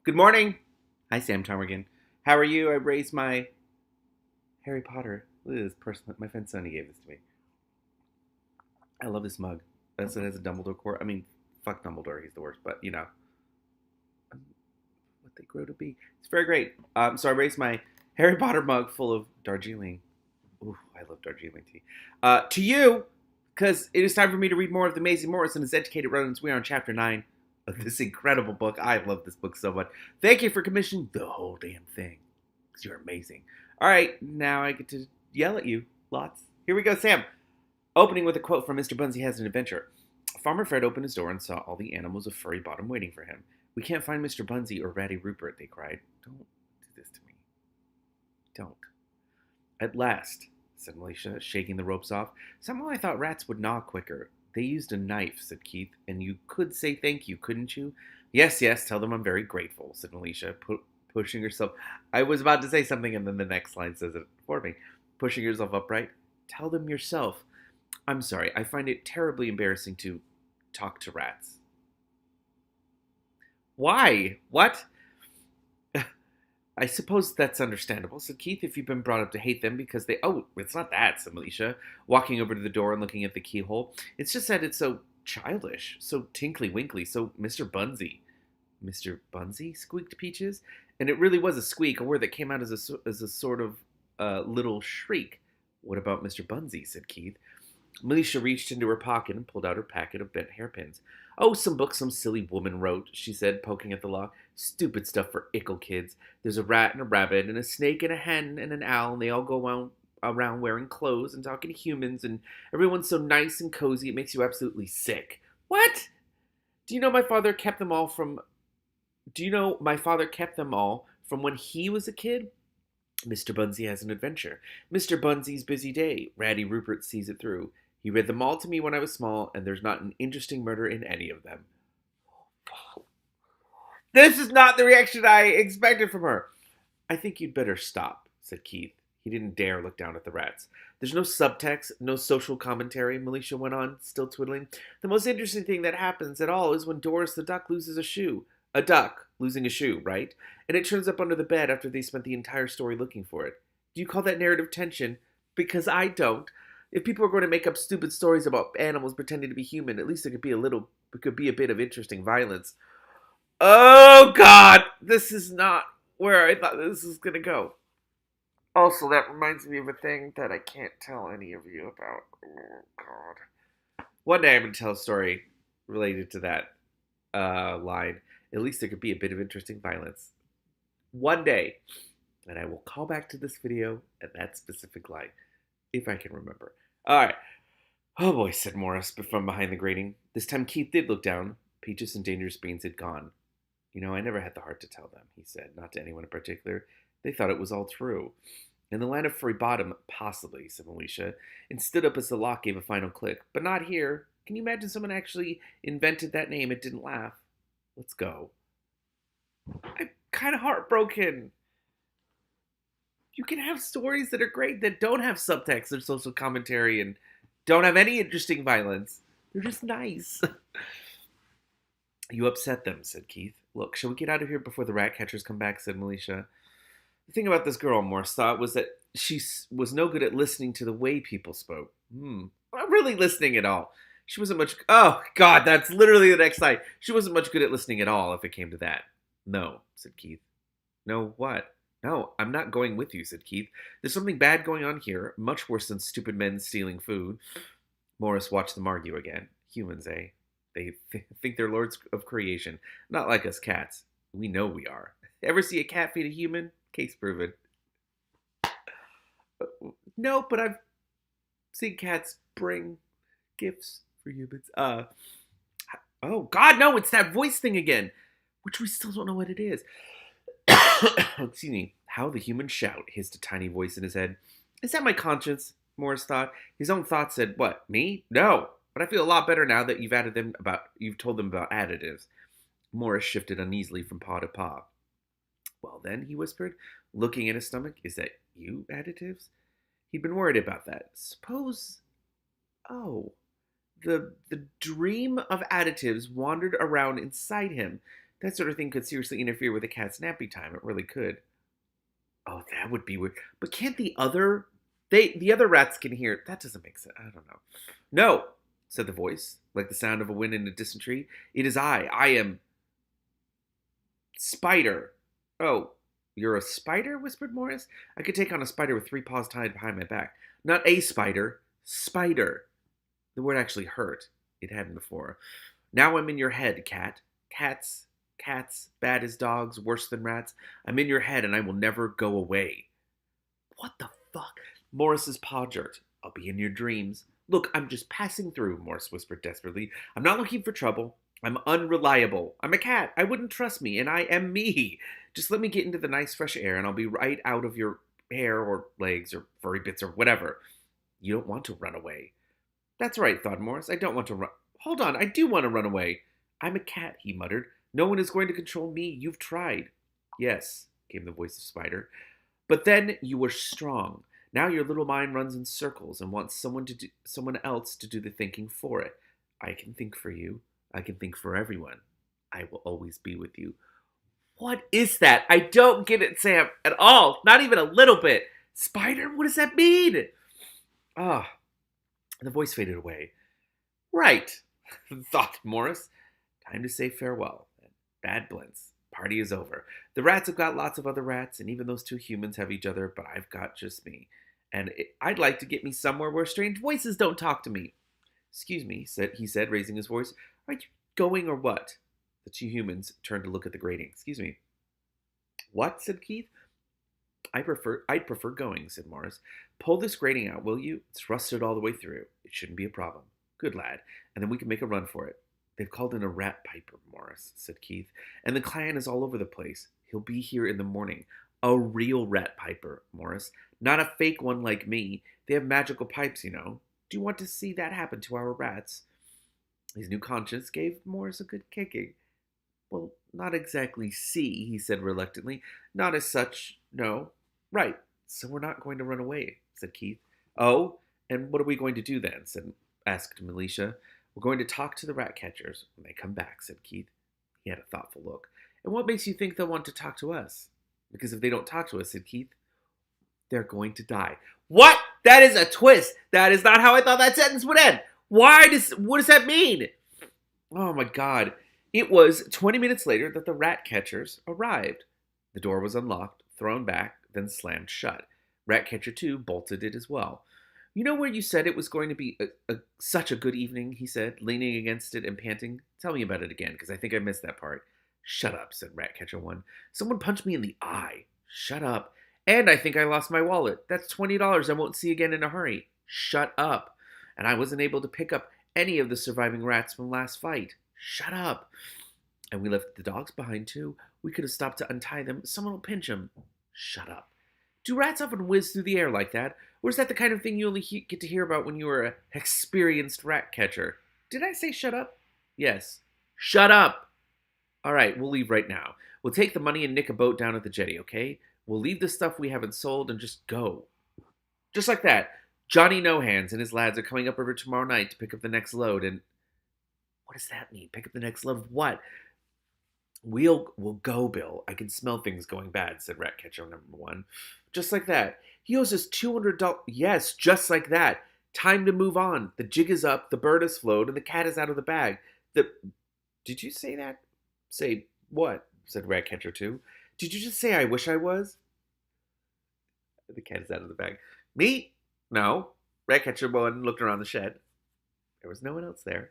Good morning. Hi, Sam Tomergan. How are you? I raised my Harry Potter. Look at this person. My friend Sonny gave this to me. I love this mug. It has a Dumbledore core. I mean, fuck Dumbledore. He's the worst. But, what they grow to be. It's very great. So I raised my Harry Potter mug full of Darjeeling. Ooh, I love Darjeeling tea. To you, because it is time for me to read more of The Amazing Maurice and His Educated Rodents. We are on chapter 9 of this incredible book. I love this book so much. Thank you for commissioning the whole damn thing, because you're amazing. All right, now I get to yell at you lots. Here we go, Sam. Opening with a quote from Mr. Bunsey Has an Adventure. Farmer Fred opened his door and saw all the animals of furry bottom waiting for him. We can't find Mr. Bunsey or Ratty Rupert, they cried. Don't do this to me. Don't. At last, said Militia, shaking the ropes off. Somehow I thought rats would gnaw quicker. They used a knife, said Keith, and you could say thank you, couldn't you? Yes, yes, tell them I'm very grateful, said Militia, pushing herself. I was about to say something, and then the next line says it for me. Pushing herself upright. Tell them yourself. I'm sorry, I find it terribly embarrassing to talk to rats. Why? What? I suppose that's understandable, said Keith, if you've been brought up to hate them because they... Oh, it's not that, said Militia, walking over to the door and looking at the keyhole. It's just that it's so childish, so tinkly-winkly, so Mr. Bunsey. Mr. Bunsey? Squeaked Peaches. And it really was a squeak, a word that came out as a sort of little shriek. What about Mr. Bunsey, said Keith. Militia reached into her pocket and pulled out her packet of bent hairpins. Oh, some book some silly woman wrote, she said, poking at the lock. Stupid stuff for ickle kids. There's a rat and a rabbit and a snake and a hen and an owl, and they all go around wearing clothes and talking to humans, and everyone's so nice and cozy it makes you absolutely sick. What? Do you know my father kept them all from... Do you know my father kept them all from when he was a kid? Mr. Bunsey Has an Adventure. Mr. Bunsey's Busy Day. Ratty Rupert Sees It Through. He read them all to me when I was small, and there's not an interesting murder in any of them. This is not the reaction I expected from her. I think you'd better stop, said Keith. He didn't dare look down at the rats. There's no subtext, no social commentary, Militia went on, still twiddling. The most interesting thing that happens at all is when Doris the duck loses a shoe. A duck losing a shoe, right? And it turns up under the bed after they spent the entire story looking for it. Do you call that narrative tension? Because I don't. If people are going to make up stupid stories about animals pretending to be human, at least it could be a bit of interesting violence. Oh God, this is not where I thought this was gonna go. Also, that reminds me of a thing that I can't tell any of you about. Oh God. One day I'm gonna tell a story related to that line. At least there could be a bit of interesting violence. One day, and I will call back to this video at that specific line, if I can remember. All right. Oh boy, said Morris from behind the grating. This time Keith did look down. Peaches and Dangerous Beans had gone. You know, I never had the heart to tell them, he said, not to anyone in particular. They thought it was all true. In the land of Furry Bottom, possibly, said Militia, and stood up as the lock gave a final click. But not here. Can you imagine someone actually invented that name and didn't laugh? Let's go. I'm kind of heartbroken. You can have stories that are great that don't have subtext or social commentary and don't have any interesting violence. They're just nice. You upset them, said Keith. Look, shall we get out of here before the rat catchers come back, said Militia. The thing about this girl, Morse thought, was that she was no good at listening to the way people spoke. Not really listening at all. She wasn't much... Oh, God, that's literally the next line. She wasn't much good at listening at all, if it came to that. No, said Keith. No, what? No, I'm not going with you, said Keith. There's something bad going on here, much worse than stupid men stealing food. Morris watched them argue again. Humans, eh? They think they're lords of creation. Not like us cats. We know we are. Ever see a cat feed a human? Case proven. No, but I've seen cats bring gifts for humans. Oh, God, no, it's that voice thing again. Which we still don't know what it is. Excuse me. How the humans shout, hissed a tiny voice in his head. Is that my conscience? Morris thought. His own thoughts said, what, me? No. But I feel a lot better now that you've told them about additives. Morris shifted uneasily from paw to paw. Well then, he whispered, looking at his stomach, is that you, additives? He'd been worried about that. Suppose... Oh. The dream of additives wandered around inside him, That sort of thing could seriously interfere with a cat's nappy time. It really could. Oh, that would be weird. But can't the other rats can hear? That doesn't make sense. I don't know. No, said the voice, like the sound of a wind in a distant tree. It is I. I am Spider. Oh, you're a spider? Whispered Morris. I could take on a spider with three paws tied behind my back. Not a spider. Spider. The word actually hurt. It hadn't before. Now I'm in your head, cat. Cats, bad as dogs, worse than rats. I'm in your head and I will never go away. What the fuck? Morris's paw jerked. I'll be in your dreams. Look, I'm just passing through, Morris whispered desperately. I'm not looking for trouble. I'm unreliable. I'm a cat. I wouldn't trust me, and I am me. Just let me get into the nice fresh air and I'll be right out of your hair or legs or furry bits or whatever. You don't want to run away. That's right, thought Morris. I don't want to run. Hold on, I do want to run away. I'm a cat, he muttered. No one is going to control me. You've tried. Yes, came the voice of Spider. But then you were strong. Now your little mind runs in circles and wants someone else to do the thinking for it. I can think for you. I can think for everyone. I will always be with you. What is that? I don't get it, Sam, at all. Not even a little bit. Spider, what does that mean? Ah, the voice faded away. Right, thought Morris. Time to say farewell. Bad blends. Party is over. The rats have got lots of other rats, and even those two humans have each other, but I've got just me. And I'd like to get me somewhere where strange voices don't talk to me. Excuse me, he said, raising his voice. Are you going or what? The two humans turned to look at the grating. Excuse me. What? Said Keith. I'd prefer going, said Morris. Pull this grating out, will you? It's rusted all the way through. It shouldn't be a problem. Good lad. And then we can make a run for it. They've called in a rat piper, Morris, said Keith. And the clan is all over the place. He'll be here in the morning. A real rat piper, Morris. Not a fake one like me. They have magical pipes, you know. Do you want to see that happen to our rats? His new conscience gave Morris a good kicking. Well, not exactly see, he said reluctantly. Not as such, no. Right, so we're not going to run away, said Keith. Oh, and what are we going to do then? Asked Militia. We're going to talk to the rat catchers when they come back, said Keith. He had a thoughtful look. And what makes you think they'll want to talk to us? Because if they don't talk to us, said Keith, they're going to die. What? That is a twist. That is not how I thought that sentence would end. What does that mean? Oh my God. It was 20 minutes later that the rat catchers arrived. The door was unlocked, thrown back, then slammed shut. Rat catcher 2 bolted it as well. You know where you said it was going to be such a good evening, he said, leaning against it and panting. Tell me about it again, because I think I missed that part. Shut up, said Ratcatcher 1. Someone punched me in the eye. Shut up. And I think I lost my wallet. That's $20 I won't see again in a hurry. Shut up. And I wasn't able to pick up any of the surviving rats from last fight. Shut up. And we left the dogs behind, too. We could have stopped to untie them. Someone will pinch them. Shut up. Do rats often whiz through the air like that? Or is that the kind of thing you only get to hear about when you are an experienced rat catcher? Did I say shut up? Yes. Shut up! All right, we'll leave right now. We'll take the money and nick a boat down at the jetty, okay? We'll leave the stuff we haven't sold and just go. Just like that. Johnny No-Hands and his lads are coming upriver tomorrow night to pick up the next load, and... What does that mean? Pick up the next load of what? We'll go, Bill. I can smell things going bad, said Ratcatcher number 1. Just like that. He owes us $200. Yes, just like that. Time to move on. The jig is up, the bird has flowed, and the cat is out of the bag. Did you say that? Say what? Said Ratcatcher 2. Did you just say I wish I was? The cat is out of the bag. Me? No. Ratcatcher 1 looked around the shed. There was no one else there.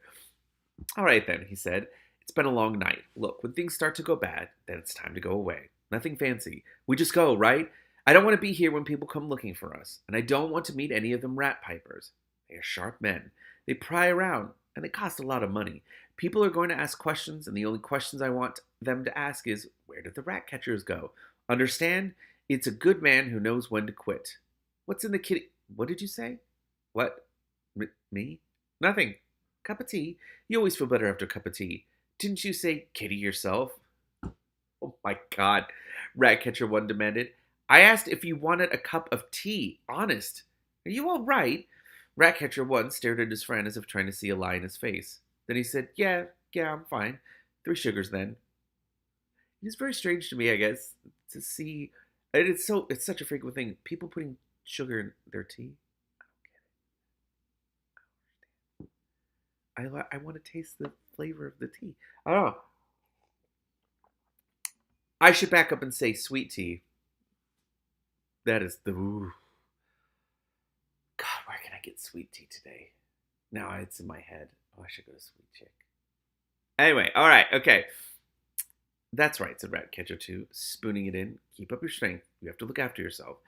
All right then, he said. It's been a long night. Look, when things start to go bad, then it's time to go away. Nothing fancy. We just go, right? I don't want to be here when people come looking for us, and I don't want to meet any of them rat pipers. They are sharp men. They pry around, and they cost a lot of money. People are going to ask questions, and the only questions I want them to ask is, where did the rat catchers go? Understand? It's a good man who knows when to quit. What's in the kitty... What did you say? What? Me? Nothing. Cup of tea? You always feel better after a cup of tea. Didn't you say kitty yourself? Oh my God, Ratcatcher 1 demanded. I asked if you wanted a cup of tea. Honest. Are you all right? Ratcatcher 1 stared at his friend as if trying to see a lie in his face. Then he said, Yeah, I'm fine. 3 sugars then. It is very strange to me, I guess, to see. And it's such a frequent thing. People putting sugar in their tea. I want to taste the flavor of the tea. I don't know. I should back up and say sweet tea. That is the ooh. God, where can I get sweet tea today? Now it's in my head. Oh, I should go to Sweet Chick. Anyway, all right, okay. That's right, said Ratcatcher 2, spooning it in. Keep up your strength. You have to look after yourself.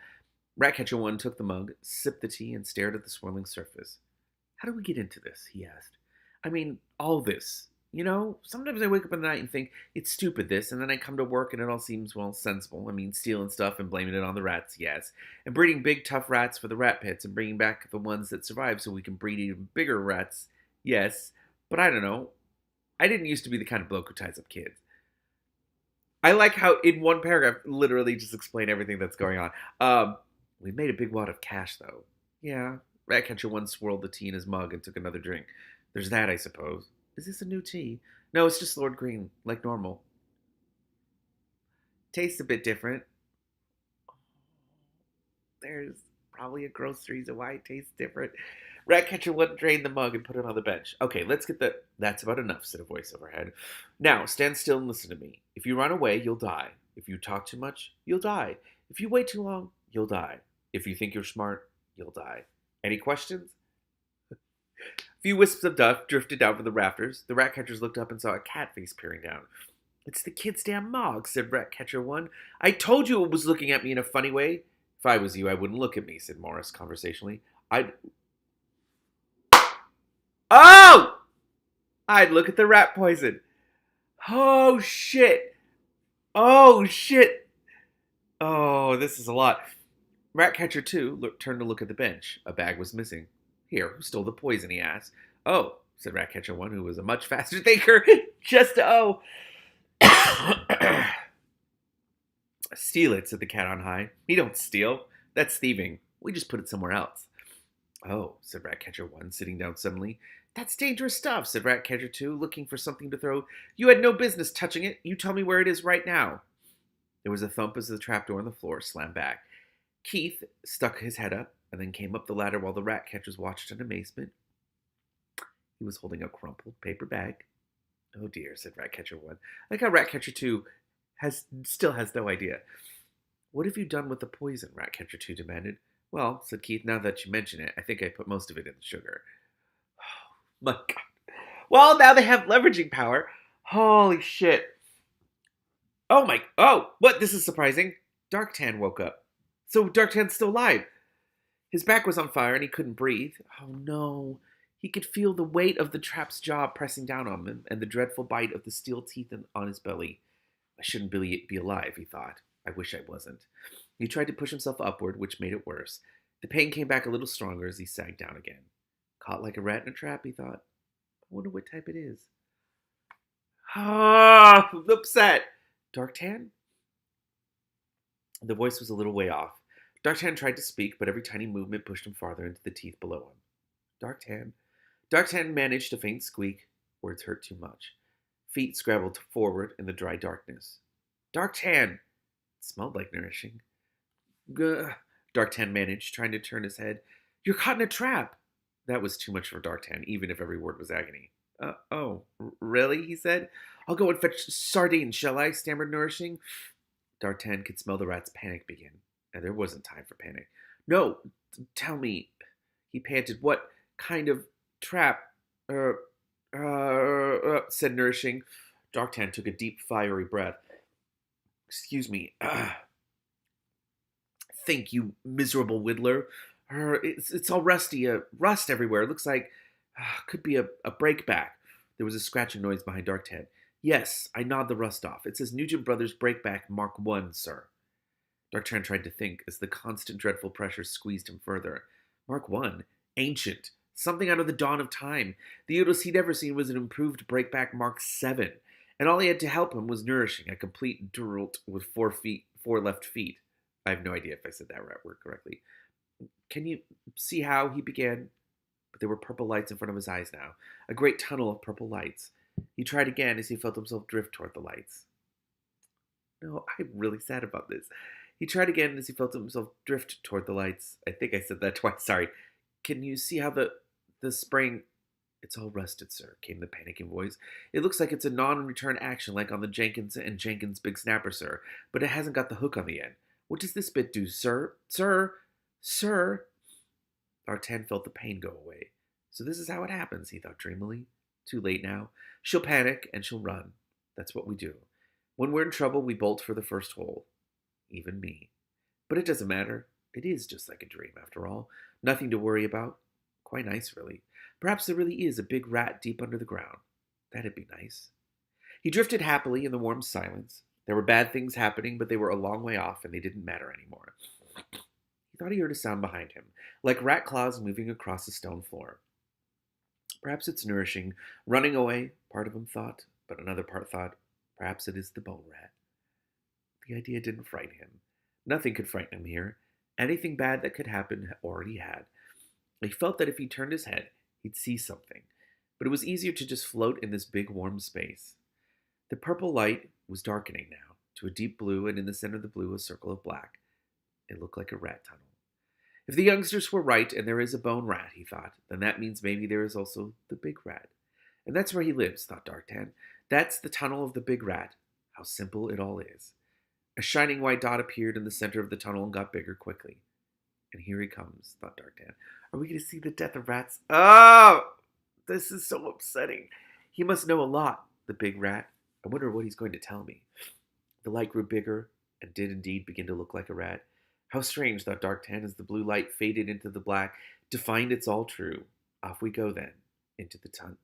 Ratcatcher 1 took the mug, sipped the tea, and stared at the swirling surface. How do we get into this? He asked. I mean, all this. You know, sometimes I wake up in the night and think, it's stupid this, and then I come to work and it all seems, well, sensible. I mean, stealing stuff and blaming it on the rats, yes. And breeding big, tough rats for the rat pits and bringing back the ones that survive so we can breed even bigger rats, yes. But I don't know. I didn't used to be the kind of bloke who ties up kids. I like how in one paragraph, literally just explain everything that's going on. We made a big wad of cash, though. Yeah, Ratcatcher 1 swirled the tea in his mug and took another drink. There's that, I suppose. Is this a new tea? No, it's just Lord Green, like normal. Tastes a bit different. There's probably a gross reason why it tastes different. Ratcatcher 1 drained the mug and put it on the bench. Okay, let's get the... That's about enough, said a voice overhead. Now, stand still and listen to me. If you run away, you'll die. If you talk too much, you'll die. If you wait too long, you'll die. If you think you're smart, you'll die. Any questions? A few wisps of dust drifted down from the rafters. The Ratcatchers looked up and saw a cat face peering down. It's the kid's damn mug, said Ratcatcher 1. I told you it was looking at me in a funny way. If I was you, I wouldn't look at me, said Maurice conversationally. Oh! I'd look at the rat poison. Oh, shit. Oh, shit. Oh, this is a lot. Ratcatcher 2 turned to look at the bench. A bag was missing. Here, who stole the poison, he asked. Oh, said Ratcatcher 1, who was a much faster thinker. Just oh. Steal it, said the cat on high. We don't steal. That's thieving. We just put it somewhere else. Oh, said Ratcatcher 1, sitting down suddenly. That's dangerous stuff, said Ratcatcher 2, looking for something to throw. You had no business touching it. You tell me where it is right now. There was a thump as the trapdoor on the floor slammed back. Keith stuck his head up and then came up the ladder while the Ratcatchers watched in amazement. He was holding a crumpled paper bag. Oh dear, said Ratcatcher 1. Like how Ratcatcher 2 still has no idea. What have you done with the poison? Ratcatcher 2 demanded. Well, said Keith, now that you mention it, I think I put most of it in the sugar. Oh, my God. Well, now they have leveraging power. Holy shit. What? This is surprising. Darktan woke up. So Darktan's still alive. His back was on fire and he couldn't breathe. Oh no. He could feel the weight of the trap's jaw pressing down on him and the dreadful bite of the steel teeth on his belly. I shouldn't be alive, he thought. I wish I wasn't. He tried to push himself upward, which made it worse. The pain came back a little stronger as he sagged down again. Caught like a rat in a trap, he thought. I wonder what type it is. Ah, I'm upset. Darktan? The voice was a little way off. Darktan tried to speak, but every tiny movement pushed him farther into the teeth below him. Darktan. Darktan managed a faint squeak. Words hurt too much. Feet scrabbled forward in the dry darkness. Darktan! It smelled like nourishing. Gah, Darktan managed, trying to turn his head. You're caught in a trap! That was too much for Darktan, even if every word was agony. Really? He said. I'll go and fetch sardines, shall I? Stammered Nourishing. Darktan could smell the rat's panic begin, and there wasn't time for panic. No, tell me, he panted, what kind of trap? Said Nourishing. Darktan took a deep, fiery breath. Excuse me. Think, you miserable whittler. It's all rusty, rust everywhere. It looks like could be a breakback. There was a scratching noise behind Darktan. Yes, I gnawed the rust off. It says Nugent Brothers Breakback Mark 1, sir. Darktan tried to think as the constant dreadful pressure squeezed him further. Mark 1? Ancient. Something out of the dawn of time. The oldest he'd ever seen was an improved Breakback Mark 7. And all he had to help him was Nourishing, a complete Duralt with 4 left feet. I have no idea if I said that word correctly. Can you see how? He began. But there were purple lights in front of his eyes now. A great tunnel of purple lights. He tried again as he felt himself drift toward the lights. No, I'm really sad about this. He tried again as he felt himself drift toward the lights. I think I said that twice. Sorry. Can you see how the spring? It's all rusted, sir, came the panicking voice. It looks like it's a non-return action like on the Jenkins and Jenkins Big Snapper, sir, but it hasn't got the hook on the end. What does this bit do, sir? Sir? Sir? D'Artagnan felt the pain go away. So this is how it happens, he thought dreamily. Too late now. She'll panic and she'll run. That's what we do. When we're in trouble, we bolt for the first hole. Even me. But it doesn't matter. It is just like a dream, after all. Nothing to worry about. Quite nice, really. Perhaps there really is a big rat deep under the ground. That'd be nice. He drifted happily in the warm silence. There were bad things happening, but they were a long way off, and they didn't matter anymore. He thought he heard a sound behind him, like rat claws moving across the stone floor. Perhaps it's nourishing. Running away, part of him thought, but another part thought, perhaps it is the bone rat. The idea didn't frighten him. Nothing could frighten him here. Anything bad that could happen already had. He felt that if he turned his head, he'd see something. But it was easier to just float in this big warm space. The purple light was darkening now, to a deep blue, and in the center of the blue a circle of black. It looked like a rat tunnel. If the youngsters were right, and there is a bone rat, he thought, then that means maybe there is also the big rat. And that's where he lives, thought D'Artagnan. That's the tunnel of the big rat. How simple it all is. A shining white dot appeared in the center of the tunnel and got bigger quickly. And here he comes, thought D'Artagnan. Are we going to see the death of rats? Oh, this is so upsetting. He must know a lot, the big rat. I wonder what he's going to tell me. The light grew bigger and did indeed begin to look like a rat. How strange, thought D'Artagnan, as the blue light faded into the black. To find it's all true. Off we go then, into the tunnel.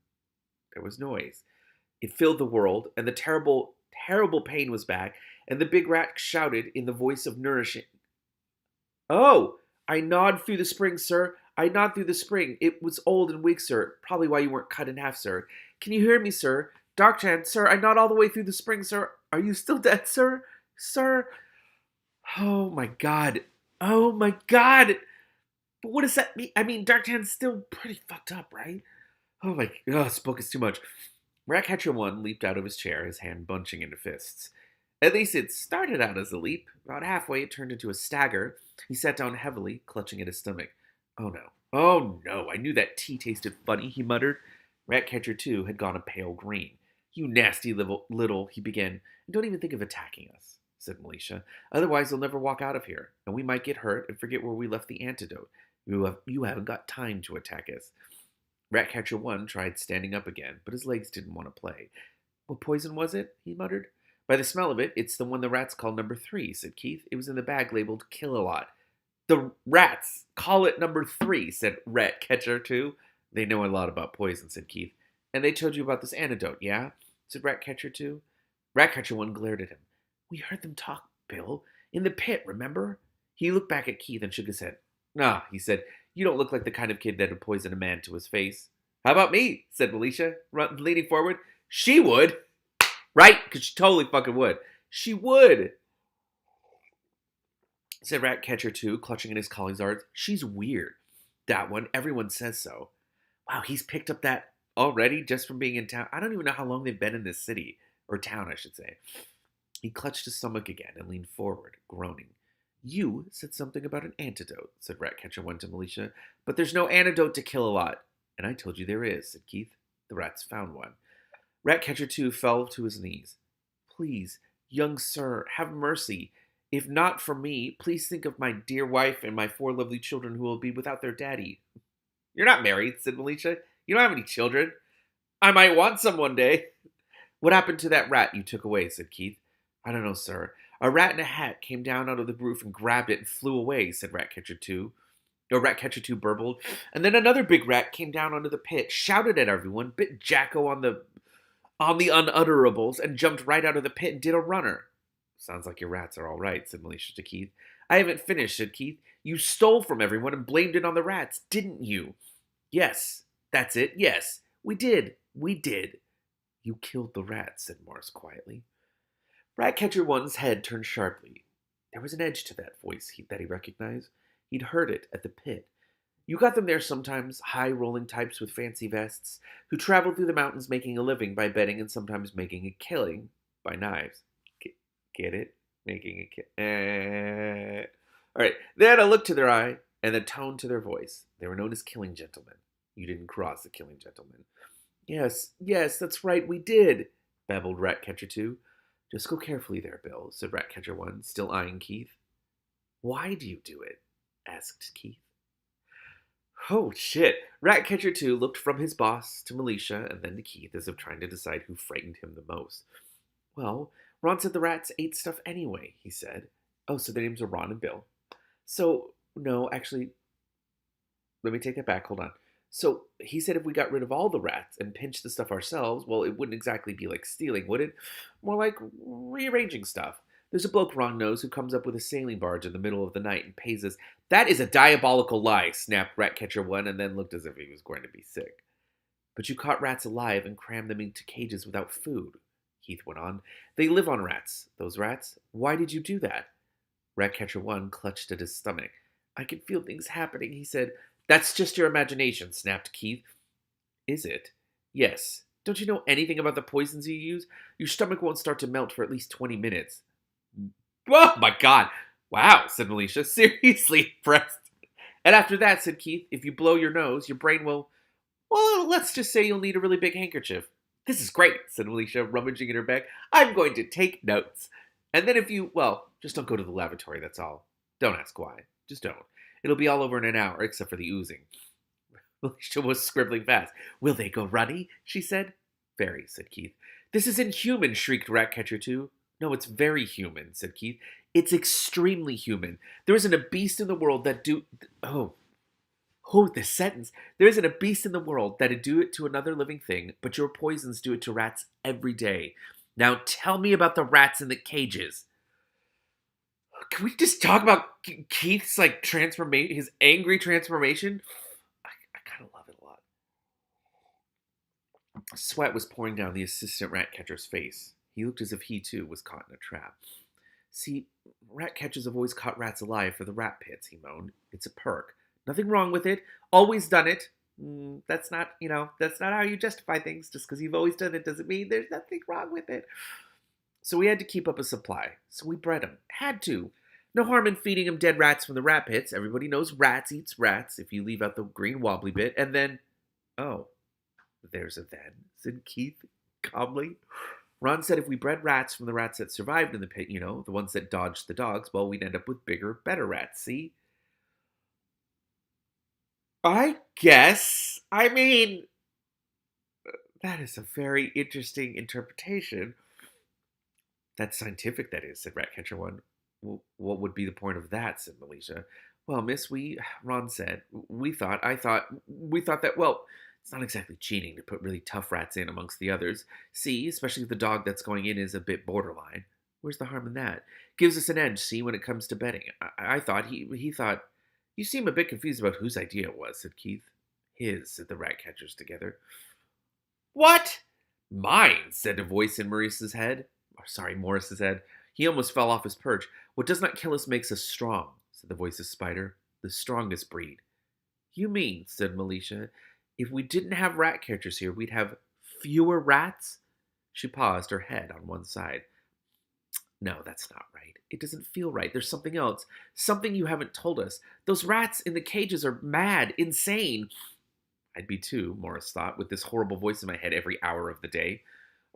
There was noise. It filled the world, and the terrible, terrible pain was back, and the big rat shouted in the voice of nourishing. Oh, I gnawed through the spring, sir. I gnawed through the spring. It was old and weak, sir. Probably why you weren't cut in half, sir. Can you hear me, sir? D'Artagnan, sir, I gnawed all the way through the spring, sir. Are you still dead, sir? Sir? Oh, my God. Oh, my God. But what does that mean? I mean, D'Artagnan's still pretty fucked up, right? Oh, my God. This book is too much. Ratcatcher 1 leaped out of his chair, his hand bunching into fists. At least it started out as a leap. About halfway, it turned into a stagger. He sat down heavily, clutching at his stomach. Oh, no. Oh, no. I knew that tea tasted funny, he muttered. Ratcatcher 2 had gone a pale green. You nasty little, he began. And don't even think of attacking us, said Militia. Otherwise, you'll never walk out of here, and we might get hurt and forget where we left the antidote. You haven't got time to attack us. Ratcatcher 1 tried standing up again, but his legs didn't want to play. What poison was it? He muttered. By the smell of it, it's the one the rats call number 3, said Keith. It was in the bag labeled Kill-A-Lot. The rats call it number 3, said Ratcatcher 2. They know a lot about poison, said Keith. And they told you about this antidote, yeah? Said Ratcatcher 2. Ratcatcher 1 glared at him. We heard them talk, Bill. In the pit, remember? He looked back at Keith and shook his head. Nah, he said. You don't look like the kind of kid that would poison a man to his face. How about me? Said Militia, leaning forward. She would. Right? Because she totally fucking would. She would, said Ratcatcher 2, clutching at his collie's arms. She's weird. That one. Everyone says so. Wow, he's picked up that already just from being in town. I don't even know how long they've been in this city. Or town, I should say. He clutched his stomach again and leaned forward, groaning. You said something about an antidote, said Ratcatcher 1 to Militia. But there's no antidote to Kill-A-Lot. And I told you there is, said Keith. The rats found one. Ratcatcher 2 fell to his knees. Please, young sir, have mercy. If not for me, please think of my dear wife and my 4 lovely children who will be without their daddy. You're not married, said Militia. You don't have any children. I might want some one day. What happened to that rat you took away, said Keith. I don't know, sir. A rat in a hat came down out of the roof and grabbed it and flew away, said Ratcatcher 2. Ratcatcher 2 burbled. And then another big rat came down onto the pit, shouted at everyone, bit Jacko on the unutterables, and jumped right out of the pit and did a runner. Sounds like your rats are all right, said Militia to Keith. I haven't finished, said Keith. You stole from everyone and blamed it on the rats, didn't you? Yes, that's it, yes. We did. You killed the rats, said Maurice quietly. Ratcatcher 1's head turned sharply. There was an edge to that voice that he recognized. He'd heard it at the pit. You got them there sometimes, high-rolling types with fancy vests, who traveled through the mountains making a living by betting and sometimes making a killing by knives. Get it? making a All right. They had a look to their eye and a tone to their voice. They were known as killing gentlemen. You didn't cross the killing gentleman. Yes, yes, that's right, we did, babbled Ratcatcher 2. Just go carefully there, Bill, said Ratcatcher 1, still eyeing Keith. Why do you do it? Asked Keith. Oh, shit. Ratcatcher 2 looked from his boss to Militia and then to Keith as if trying to decide who frightened him the most. Well, Ron said the rats ate stuff anyway, he said. Oh, so their names are Ron and Bill. So, no, actually, let me take that back. Hold on. So, he said if we got rid of all the rats and pinched the stuff ourselves, well, it wouldn't exactly be like stealing, would it? More like rearranging stuff. There's a bloke Ron knows who comes up with a sailing barge in the middle of the night and pays us. That is a diabolical lie, snapped Ratcatcher 1 and then looked as if he was going to be sick. But you caught rats alive and crammed them into cages without food, Keith went on. They live on rats, those rats. Why did you do that? Ratcatcher 1 clutched at his stomach. I can feel things happening, he said. That's just your imagination, snapped Keith. Is it? Yes. Don't you know anything about the poisons you use? Your stomach won't start to melt for at least 20 minutes. Oh, my God. Wow, said Militia, seriously impressed. And after that, said Keith, if you blow your nose, your brain will... Well, let's just say you'll need a really big handkerchief. This is great, said Alicia, rummaging in her bag. I'm going to take notes. And then if you, well, just don't go to the lavatory, that's all. Don't ask why. Just don't. It'll be all over in an hour, except for the oozing. Alicia was scribbling fast. Will they go runny? She said. Very, said Keith. This is inhuman, shrieked Ratcatcher 2. No, it's very human, said Keith. It's extremely human. There isn't a beast in the world that this sentence. There isn't a beast in the world that'd do it to another living thing, but your poisons do it to rats every day. Now tell me about the rats in the cages. Can we just talk about Keith's transformation, his angry transformation? I kind of love it a lot. Sweat was pouring down the assistant Ratcatcher's face. He looked as if he too was caught in a trap. See, Ratcatchers have always caught rats alive for the rat pits, he moaned. It's a perk. Nothing wrong with it. Always done it. That's not how you justify things. Just because you've always done it doesn't mean there's nothing wrong with it. So we had to keep up a supply. So we bred them. Had to. No harm in feeding them dead rats from the rat pits. Everybody knows rats eats rats if you leave out the green wobbly bit. And then, oh, there's a then, said Keith calmly. Ron said if we bred rats from the rats that survived in the pit, the ones that dodged the dogs, well, we'd end up with bigger, better rats, see? I guess. I mean, that is a very interesting interpretation. That's scientific, that is, said Ratcatcher 1. Well, what would be the point of that, said Militia. Well, miss, Ron said, we thought that, well, it's not exactly cheating to put really tough rats in amongst the others. See, especially if the dog that's going in is a bit borderline. Where's the harm in that? Gives us an edge, see, when it comes to betting. I thought, he thought... You seem a bit confused about whose idea it was, said Keith. His, said the Ratcatchers together. What? Mine, said a voice in Maurice's head. Morris's head. He almost fell off his perch. What does not kill us makes us strong, said the voice of Spider. The strongest breed. You mean, said Militia, if we didn't have Ratcatchers here, we'd have fewer rats? She paused, her head on one side. No, that's not right. It doesn't feel right. There's something else. Something you haven't told us. Those rats in the cages are mad, insane. I'd be too, Maurice thought, with this horrible voice in my head every hour of the day.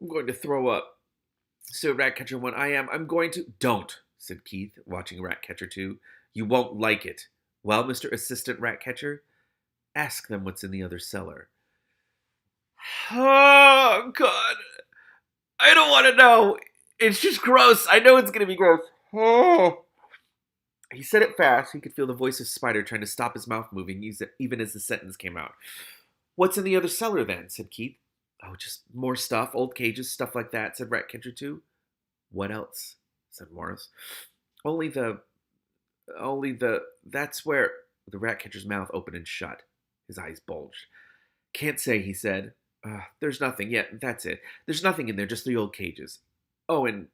I'm going to throw up. So Ratcatcher 1, I'm going to... Don't, said Keith, watching Ratcatcher 2. You won't like it. Well, Mr. Assistant Ratcatcher, ask them what's in the other cellar. Oh, God. I don't want to know. It's just gross. I know it's going to be gross. Oh. He said it fast. He could feel the voice of Spider trying to stop his mouth moving, even as the sentence came out. What's in the other cellar, then? Said Keith. Oh, just more stuff. Old cages, stuff like that, said Ratcatcher 2. What else? Said Maurice. That's where... The Ratcatcher's mouth opened and shut. His eyes bulged. Can't say, he said. There's nothing. Yeah, that's it. There's nothing in there, just the old cages. Oh, and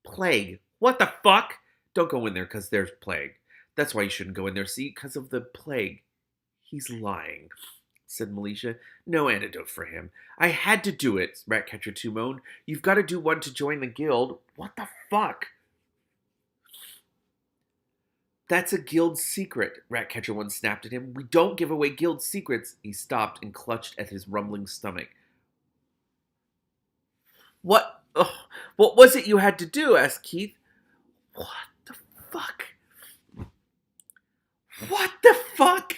plague. What the fuck? Don't go in there because there's plague. That's why you shouldn't go in there, see? Because of the plague. He's lying, said Militia. No antidote for him. I had to do it, Ratcatcher 2 moaned. You've got to do one to join the guild. What the fuck? That's a guild secret, Ratcatcher once snapped at him. We don't give away guild secrets. He stopped and clutched at his rumbling stomach. What? Ugh, what was it you had to do? Asked Keith. What the fuck? What the fuck?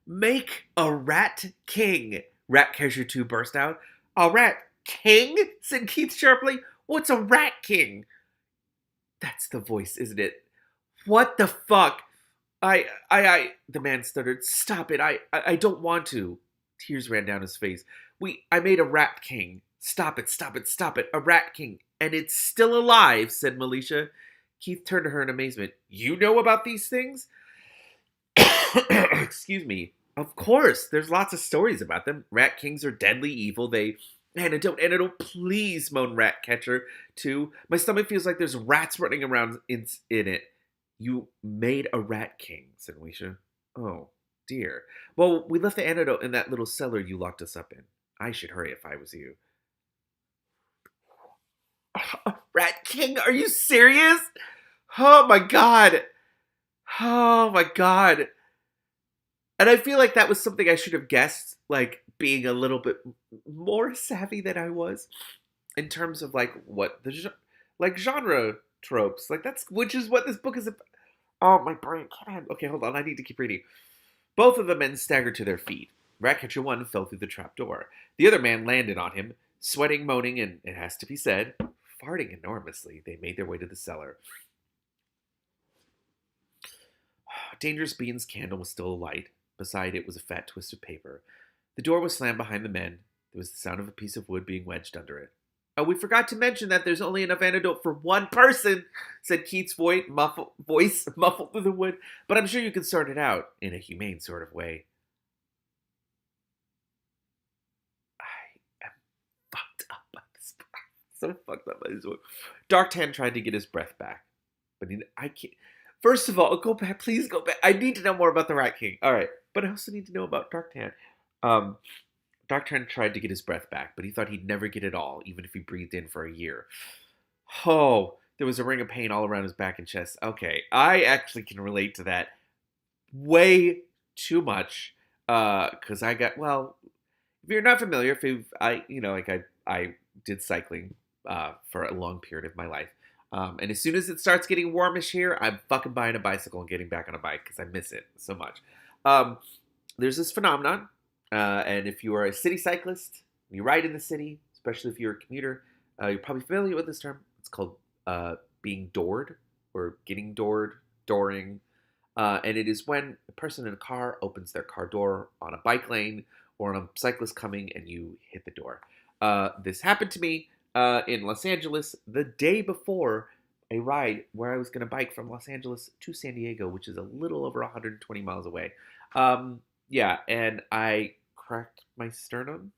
Make a rat king, Ratcatcher 2 burst out. A rat king? Said Keith sharply. What's a rat king? That's the voice, isn't it? What the fuck? The man stuttered. Stop it. I don't want to. Tears ran down his face. I made a rat king. Stop it, stop it, stop it. A rat king. And it's still alive, said Militia. Keith turned to her in amazement. You know about these things? Excuse me. Of course. There's lots of stories about them. Rat kings are deadly evil. Antidote, please, moaned Ratcatcher 2. My stomach feels like there's rats running around in it. You made a rat king, said Alicia. Oh, dear. Well, we left the antidote in that little cellar you locked us up in. I should hurry if I was you. Rat king? Are you serious? Oh my god. Oh my god. And I feel like that was something I should have guessed, like being a little bit more savvy than I was in terms of like what the genre tropes. Like which is what this book is about. Oh, my brain can't. Okay, hold on. I need to keep reading. Both of the men staggered to their feet. Ratcatcher 1 fell through the trap door. The other man landed on him, sweating, moaning, and, it has to be said, farting enormously. They made their way to the cellar. Dangerous Bean's candle was still alight. Beside it was a fat twist of paper. The door was slammed behind the men. There was the sound of a piece of wood being wedged under it. Oh, we forgot to mention that there's only enough antidote for one person, said Keith's voice muffled through the wood. But I'm sure you can sort it out in a humane sort of way. I am fucked up by this book. So fucked up by this book. Darktan tried to get his breath back, but I can't. First of all, go back. Please go back. I need to know more about the Rat King. All right, but I also need to know about Darktan. Darktan tried to get his breath back, but he thought he'd never get it all, even if he breathed in for a year. Oh, there was a ring of pain all around his back and chest. Okay, I actually can relate to that way too much, because I got, well, if you're not familiar, I did cycling for a long period of my life. And as soon as it starts getting warmish here, I'm fucking buying a bicycle and getting back on a bike because I miss it so much. There's this phenomenon. And if you are a city cyclist, you ride in the city, especially if you're a commuter, you're probably familiar with this term. It's called being doored or getting doored, dooring. And it is when a person in a car opens their car door on a bike lane or on a cyclist coming and you hit the door. This happened to me in Los Angeles the day before a ride where I was going to bike from Los Angeles to San Diego, which is a little over 120 miles away. Yeah, and I cracked my sternum.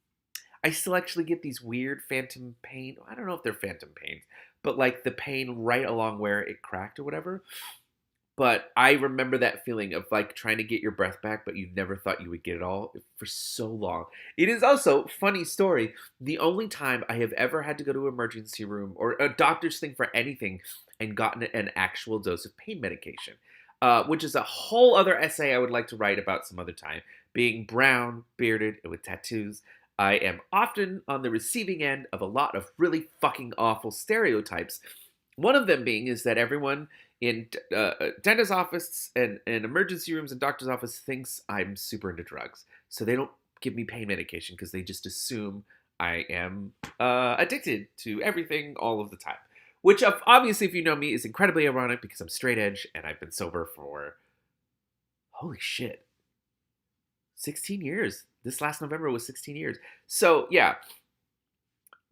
I still actually get these weird phantom pain. I don't know if they're phantom pains, but like the pain right along where it cracked or whatever. But I remember that feeling of like trying to get your breath back, but you never thought you would get it all for so long. It is also, funny story, the only time I have ever had to go to an emergency room or a doctor's thing for anything and gotten an actual dose of pain medication. Which is a whole other essay I would like to write about some other time. Being brown, bearded, and with tattoos, I am often on the receiving end of a lot of really fucking awful stereotypes. One of them being is that everyone in dentist office and emergency rooms and doctor's office thinks I'm super into drugs. So they don't give me pain medication because they just assume I am addicted to everything all of the time. Which, obviously, if you know me, is incredibly ironic because I'm straight edge and I've been sober for, holy shit, 16 years. This last November was 16 years. So, yeah,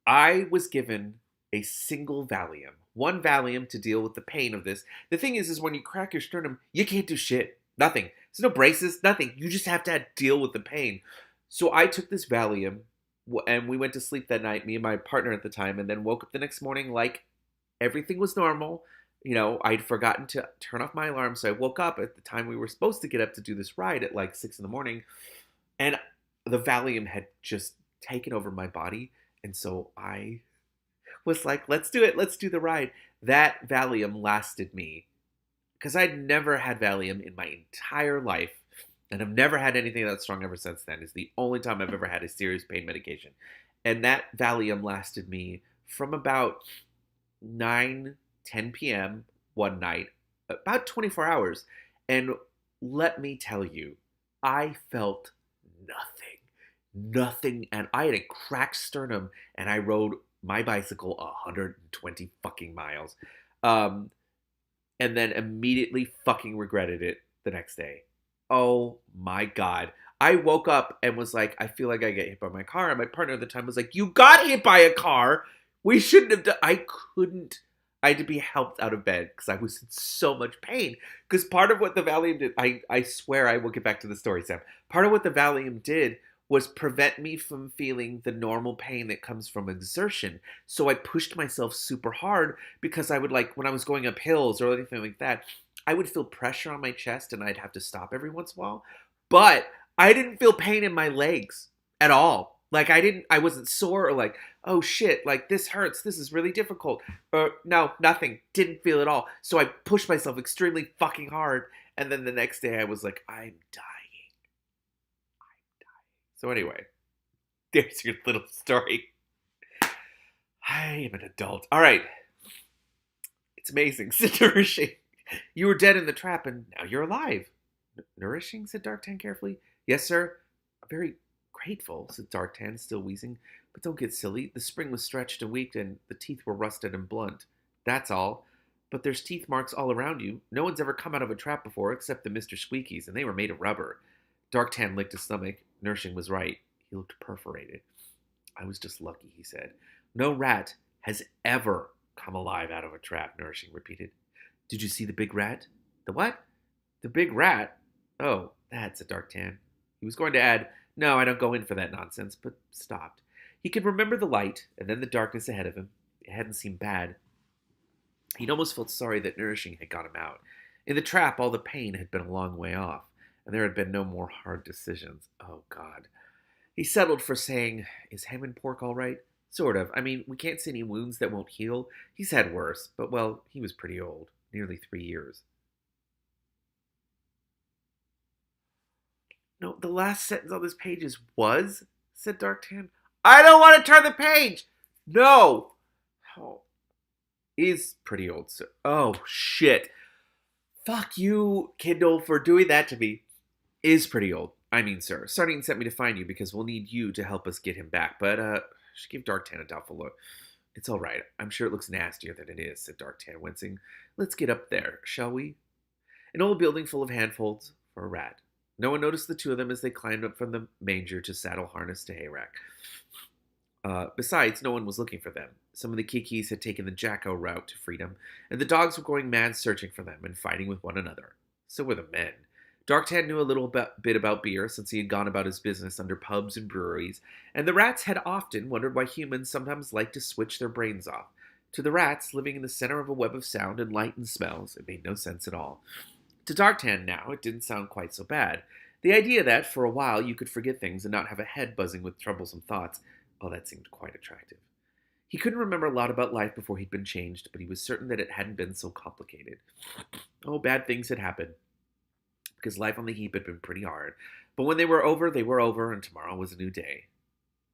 I was given a single Valium. One Valium to deal with the pain of this. The thing is when you crack your sternum, you can't do shit. Nothing. There's no braces, nothing. You just have to deal with the pain. So I took this Valium and we went to sleep that night, me and my partner at the time, and then woke up the next morning like everything was normal. You know, I'd forgotten to turn off my alarm, so I woke up at the time we were supposed to get up to do this ride at like 6 in the morning, and the Valium had just taken over my body, and so I was like, let's do it, let's do the ride. That Valium lasted me because I'd never had Valium in my entire life, and I've never had anything that strong ever since then. It's the only time I've ever had a serious pain medication. And that Valium lasted me from about 9, 10 p.m. one night, about 24 hours. And let me tell you, I felt nothing. Nothing. And I had a cracked sternum, and I rode my bicycle 120 fucking miles. Um, and then immediately fucking regretted it the next day. Oh my God. I woke up and was like, I feel like I get hit by my car. And my partner at the time was like, you got hit by a car. We shouldn't have done. I couldn't. I had to be helped out of bed because I was in so much pain. Because part of what the Valium did, I swear I will get back to the story, Sam. Part of what the Valium did was prevent me from feeling the normal pain that comes from exertion. So I pushed myself super hard because I would, like, when I was going up hills or anything like that, I would feel pressure on my chest and I'd have to stop every once in a while. But I didn't feel pain in my legs at all. Like I wasn't sore or like, oh shit, like this hurts. This is really difficult. Or no, nothing. Didn't feel at all. So I pushed myself extremely fucking hard. And then the next day I was like, I'm dying. So anyway, there's your little story. I am an adult. All right. It's amazing. It's nourishing. You were dead in the trap and now you're alive. Nourishing, said Darktan carefully. Yes, sir. Very grateful, said Darktan, still wheezing. But don't get silly. The spring was stretched and weak and the teeth were rusted and blunt. That's all. But there's teeth marks all around you. No one's ever come out of a trap before except the Mr. Squeakies, and they were made of rubber. Darktan licked his stomach. Nourishing was right. He looked perforated. I was just lucky, he said. No rat has ever come alive out of a trap, Nourishing repeated. Did you see the big rat? The what? The big rat? Oh, that's a Darktan. He was going to add, no, I don't go in for that nonsense, but stopped. He could remember the light and then the darkness ahead of him. It hadn't seemed bad. He'd almost felt sorry that Nourishing had got him out. In the trap, all the pain had been a long way off, and there had been no more hard decisions. Oh, God. He settled for saying, is ham and pork all right? Sort of. I mean, we can't see any wounds that won't heal. He's had worse, but, well, he was pretty old. Nearly 3 years. No, the last sentence on this page is was, said Darktan. I don't want to turn the page! No! Oh, is pretty old, sir. Oh, shit. Fuck you, Kindle, for doing that to me. Is pretty old. I mean, sir. Sardine sent me to find you because we'll need you to help us get him back. But, she gave Darktan a doubtful look. It's all right. I'm sure it looks nastier than it is, said Darktan, wincing. Let's get up there, shall we? An old building full of handfolds for a rat. No one noticed the two of them as they climbed up from the manger to saddle harness to hayrack. Besides, no one was looking for them. Some of the kikis had taken the Jacko route to freedom, and the dogs were going mad searching for them and fighting with one another. So were the men. Darktan knew a little bit about beer since he had gone about his business under pubs and breweries, and the rats had often wondered why humans sometimes liked to switch their brains off. To the rats, living in the center of a web of sound and light and smells, it made no sense at all. To Darktan now, it didn't sound quite so bad. The idea that, for a while, you could forget things and not have a head buzzing with troublesome thoughts, oh, that seemed quite attractive. He couldn't remember a lot about life before he'd been changed, but he was certain that it hadn't been so complicated. Oh, bad things had happened, because life on the heap had been pretty hard. But when they were over, and tomorrow was a new day.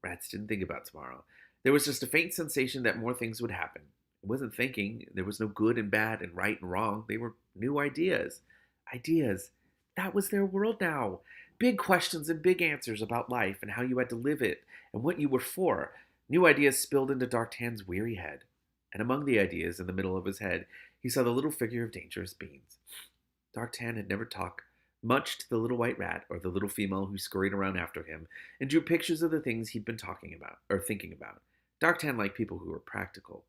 Rats didn't think about tomorrow. There was just a faint sensation that more things would happen. It wasn't thinking. There was no good and bad and right and wrong. They were new ideas. Ideas. That was their world now. Big questions and big answers about life and how you had to live it and what you were for. New ideas spilled into Darktan's weary head. And among the ideas in the middle of his head, he saw the little figure of Dangerous Beans. Darktan had never talked much to the little white rat or the little female who scurried around after him and drew pictures of the things he'd been talking about or thinking about. Darktan liked people who were practical.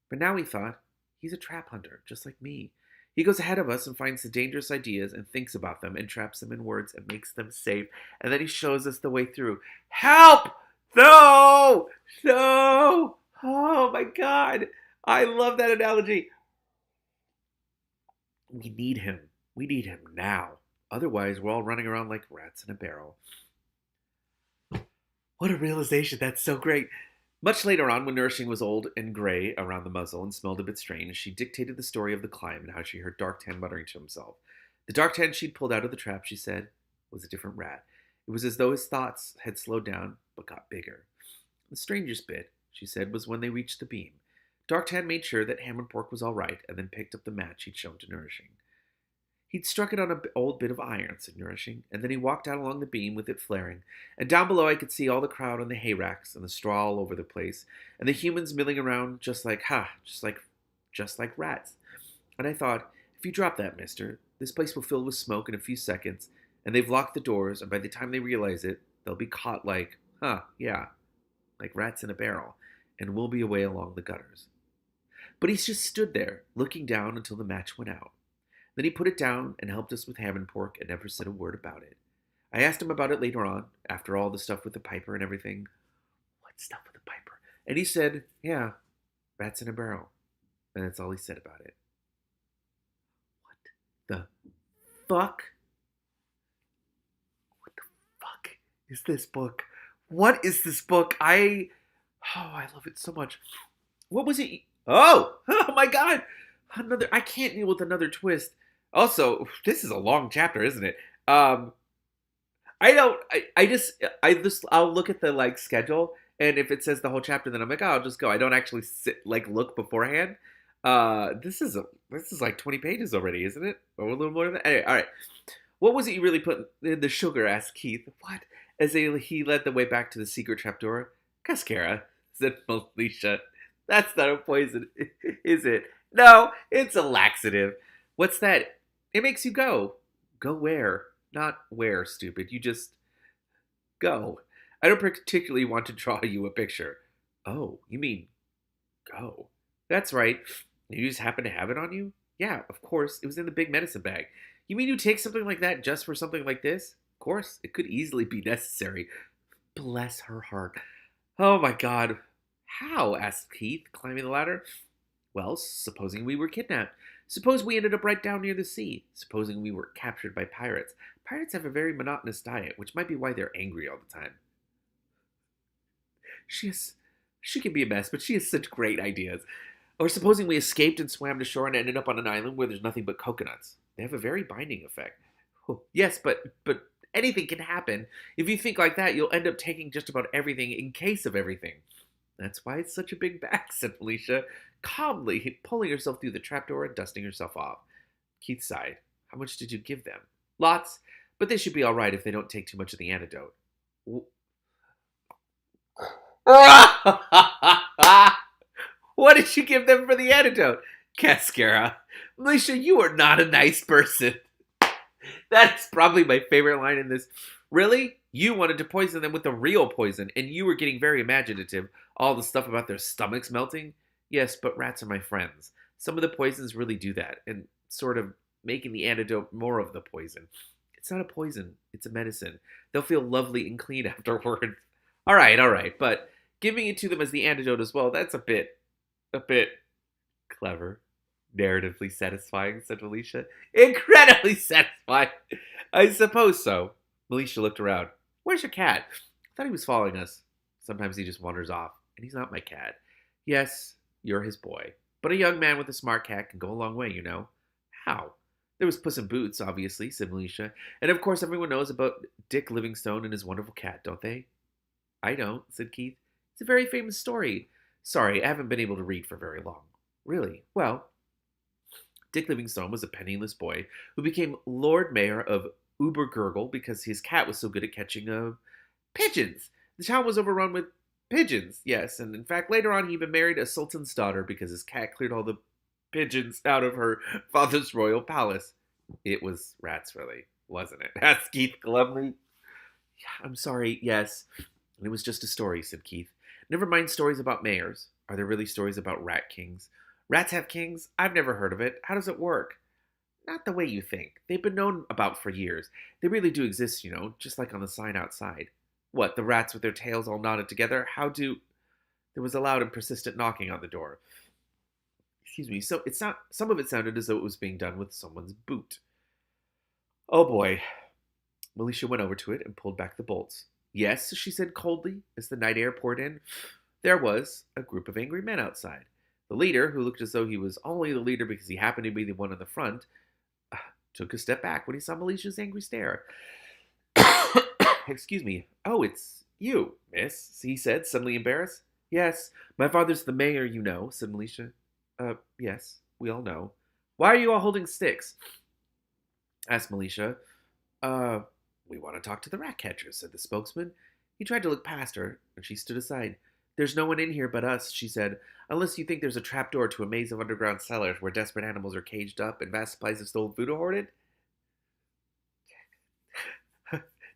But now he thought, he's a trap hunter, just like me. He goes ahead of us and finds the dangerous ideas and thinks about them and traps them in words and makes them safe. And then he shows us the way through. Help! No! No! Oh my God! I love that analogy. We need him. We need him now. Otherwise, we're all running around like rats in a barrel. What a realization. That's so great. Much later on, when Nourishing was old and gray around the muzzle and smelled a bit strange, she dictated the story of the climb and how she heard Darktan muttering to himself. The Darktan she'd pulled out of the trap, she said, was a different rat. It was as though his thoughts had slowed down but got bigger. The strangest bit, she said, was when they reached the beam. Darktan made sure that Ham and Pork was all right and then picked up the match he'd shown to Nourishing. He'd struck it on an old bit of iron, said Nourishing, and then he walked out along the beam with it flaring. And down below I could see all the crowd on the hay racks and the straw all over the place, and the humans milling around just like rats. And I thought, if you drop that, mister, this place will fill with smoke in a few seconds, and they've locked the doors, and by the time they realize it, they'll be caught like rats in a barrel, and we'll be away along the gutters. But he just stood there, looking down until the match went out. Then he put it down and helped us with Ham and Pork and never said a word about it. I asked him about it later on, after all the stuff with the Piper and everything. What stuff with the Piper? And he said, yeah, rats in a barrel. And that's all he said about it. What the fuck? What the fuck is this book? What is this book? I love it so much. What was it? Oh my God. I can't deal with another twist. Also, this is a long chapter, isn't it? I'll look at the schedule, and if it says the whole chapter, then I'm like, oh, I'll just go. I don't actually look beforehand. This is like 20 pages already, isn't it? Or a little more than that. Anyway, all right. What was it you really put in the sugar? Asked Keith. What? As he led the way back to the secret trapdoor. Cascara, said Felicia. That's not a poison, is it? No, it's a laxative. What's that? It makes you go. Go where? Not where, stupid. You just go. I don't particularly want to draw you a picture. Oh, you mean go. That's right. You just happen to have it on you? Yeah, of course. It was in the big medicine bag. You mean you take something like that just for something like this? Of course. It could easily be necessary. Bless her heart. Oh my God. How? Asked Keith, climbing the ladder. Well, supposing we were kidnapped. Suppose we ended up right down near the sea. Supposing we were captured by pirates. Pirates have a very monotonous diet, which might be why they're angry all the time. She can be a mess, but she has such great ideas. Or supposing we escaped and swam to shore and ended up on an island where there's nothing but coconuts. They have a very binding effect. Oh, yes, but anything can happen. If you think like that, you'll end up taking just about everything in case of everything. That's why it's such a big bag, said Felicia, calmly pulling herself through the trapdoor and dusting herself off. Keith sighed. How much did you give them? Lots, but they should be all right if they don't take too much of the antidote. What did you give them for the antidote? Cascara. Felicia, you are not a nice person. That's probably my favorite line in this. Really? You wanted to poison them with the real poison, and you were getting very imaginative. All the stuff about their stomachs melting? Yes, but rats are my friends. Some of the poisons really do that, and sort of making the antidote more of the poison. It's not a poison, it's a medicine. They'll feel lovely and clean afterward. All right, but giving it to them as the antidote as well, that's a bit clever. Narratively satisfying, said Felicia. Incredibly satisfying. I suppose so. Felicia looked around. Where's your cat? I thought he was following us. Sometimes he just wanders off, and he's not my cat. Yes, you're his boy. But a young man with a smart cat can go a long way, you know. How? There was Puss in Boots, obviously, said Felicia. And of course everyone knows about Dick Livingstone and his wonderful cat, don't they? I don't, said Keith. It's a very famous story. Sorry, I haven't been able to read for very long. Really? Well, Dick Livingstone was a penniless boy who became Lord Mayor of Ubergurgle because his cat was so good at catching pigeons. The town was overrun with pigeons, yes, and in fact later on he even married a sultan's daughter because his cat cleared all the pigeons out of her father's royal palace. It was rats, really, wasn't it? Asked Keith glumly. Yeah, I'm sorry, yes. It was just a story, said Keith. Never mind stories about mayors. Are there really stories about rat kings? Rats have kings? I've never heard of it. How does it work? Not the way you think. They've been known about for years. They really do exist, you know, just like on the sign outside. What, the rats with their tails all knotted together? There was a loud and persistent knocking on the door. Excuse me, some of it sounded as though it was being done with someone's boot. Oh boy. Felicia went over to it and pulled back the bolts. Yes, she said coldly, as the night air poured in. There was a group of angry men outside. The leader, who looked as though he was only the leader because he happened to be the one in the front, uh, took a step back when he saw Melicia's angry stare. Excuse me. Oh, it's you, miss, he said, suddenly embarrassed. Yes, my father's the mayor, you know, said Militia. Yes, we all know. Why are you all holding sticks? Asked Militia. Uh, we want to talk to the rat catcher, said the spokesman. He tried to look past her, and she stood aside. There's no one in here but us, she said, unless you think there's a trapdoor to a maze of underground cellars where desperate animals are caged up and vast supplies of stolen food are hoarded.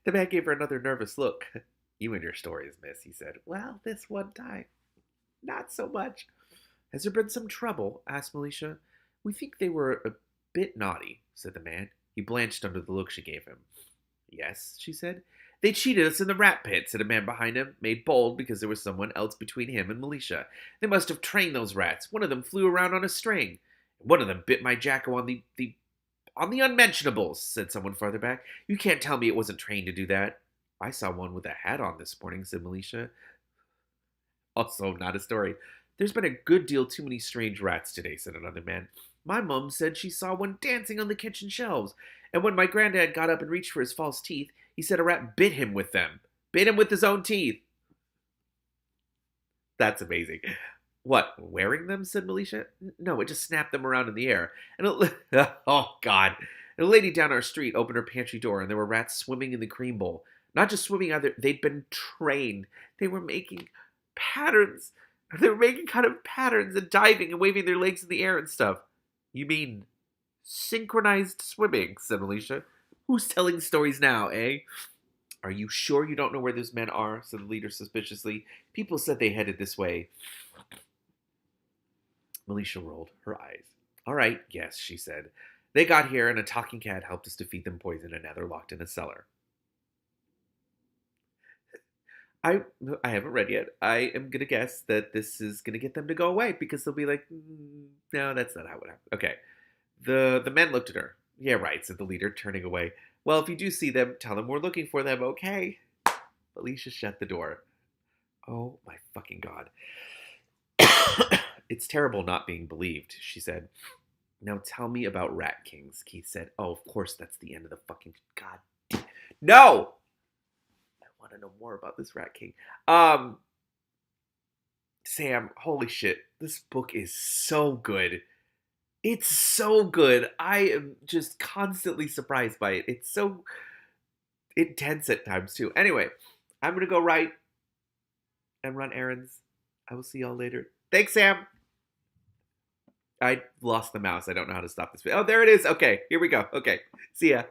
The man gave her another nervous look. You and your stories, miss, he said. Well, this one time. Not so much. Has there been some trouble? Asked Militia. We think they were a bit naughty, said the man. He blanched under the look she gave him. Yes, she said. They cheated us in the rat pit, said a man behind him, made bold because there was someone else between him and Militia. They must have trained those rats. One of them flew around on a string. One of them bit my Jacko on the unmentionables, said someone farther back. You can't tell me it wasn't trained to do that. I saw one with a hat on this morning, said Militia. Also, not a story. There's been a good deal too many strange rats today, said another man. My mum said she saw one dancing on the kitchen shelves, and when my granddad got up and reached for his false teeth, he said a rat bit him with them. Bit him with his own teeth. That's amazing. What, wearing them, said Militia. No, it just snapped them around in the air. And oh, God. And a lady down our street opened her pantry door, and there were rats swimming in the cream bowl. Not just swimming either, they'd been trained. They were making patterns. They were making kind of patterns and diving and waving their legs in the air and stuff. You mean synchronized swimming, said Alicia. Who's telling stories now, eh? Are you sure you don't know where those men are? Said the leader suspiciously. People said they headed this way. Militia rolled her eyes. All right, yes, she said. They got here and a talking cat helped us to feed them poison and now they're locked in a cellar. I haven't read yet. I am going to guess that this is going to get them to go away because they'll be like, no, that's not how it happened. Okay. The men looked at her. Yeah, right, said the leader, turning away. Well, if you do see them, tell them we're looking for them, okay? Alicia shut the door. Oh, my fucking God. It's terrible not being believed, she said. Now tell me about Rat Kings, Keith said. Oh, of course, that's the end of the fucking... God. No! I want to know more about this Rat King. Sam, holy shit. This book is so good. It's so good. I am just constantly surprised by it. It's so intense at times, too. Anyway, I'm going to go write and run errands. I will see y'all later. Thanks, Sam. I lost the mouse. I don't know how to stop this video. Oh, there it is. Okay, here we go. Okay, see ya.